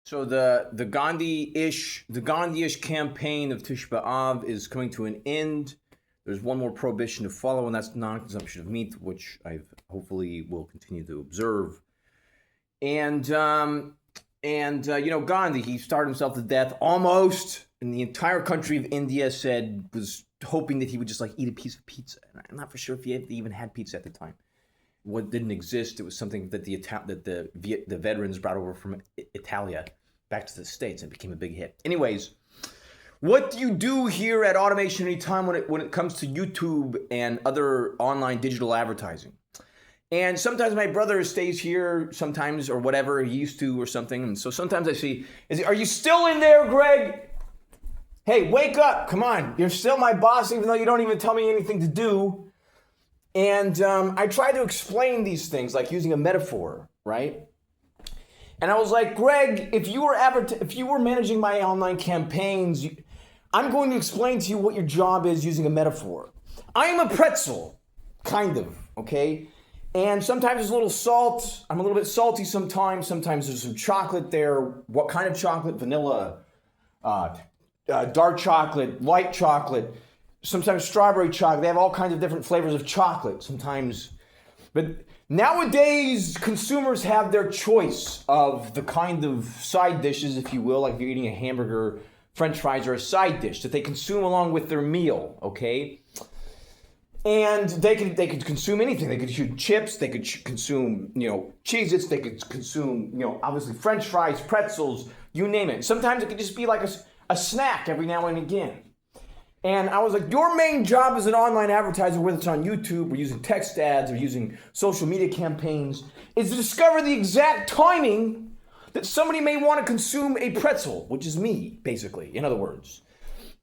So the Gandhi-ish campaign of Tisha B'Av is coming to an end. There's one more prohibition to follow, and that's non-consumption of meat, which I hopefully will continue to observe. And Gandhi, he starved himself to death almost, and the entire country of India was hoping that he would just like eat a piece of pizza. And I'm not for sure if he even had pizza at the time. What didn't exist, it was something that the veterans brought over from Italia back to the States and became a big hit. Anyways, what do you do here at Automation Anytime when it comes to YouTube and other online digital advertising? And sometimes my brother stays here, sometimes, or whatever, he used to or something. And so sometimes I see, are you still in there, Greg? Hey, wake up, come on. You're still my boss, even though you don't even tell me anything to do. And I try to explain these things, like using a metaphor, right? And I was like, Greg, if you were managing my online campaigns, I'm going to explain to you what your job is using a metaphor. I am a pretzel, kind of, okay? And sometimes there's a little salt. I'm a little bit salty sometimes. Sometimes there's some chocolate there. What kind of chocolate? Vanilla, dark chocolate, light chocolate, sometimes strawberry chocolate. They have all kinds of different flavors of chocolate sometimes. But nowadays, consumers have their choice of the kind of side dishes, if you will, like if you're eating a hamburger, French fries, or a side dish that they consume along with their meal, okay? And they could consume anything. They could shoot chips. They could consume, Cheez-Its. They could consume, obviously French fries, pretzels, you name it. Sometimes it could just be like a snack every now and again. And I was like, your main job as an online advertiser, whether it's on YouTube or using text ads or using social media campaigns, is to discover the exact timing that somebody may want to consume a pretzel, which is me, basically, in other words.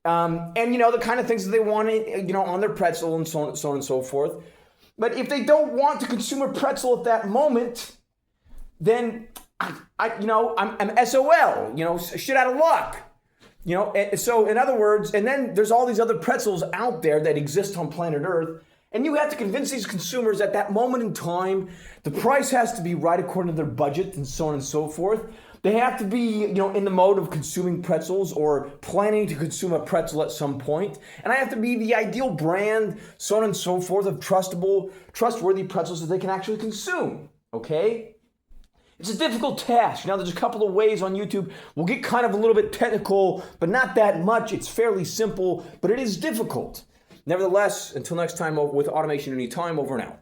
And the kind of things that they want, on their pretzel and so on and so forth. But if they don't want to consume a pretzel at that moment, then I'm SOL, shit out of luck. So in other words, and then there's all these other pretzels out there that exist on planet Earth, and you have to convince these consumers at that moment in time, the price has to be right according to their budget and so on and so forth. They have to be, in the mode of consuming pretzels or planning to consume a pretzel at some point. And I have to be the ideal brand, so on and so forth, of trustworthy pretzels that they can actually consume, okay? It's a difficult task. Now, there's a couple of ways on YouTube. We'll get kind of a little bit technical, but not that much. It's fairly simple, but it is difficult. Nevertheless, until next time with Automation Anytime, over and out.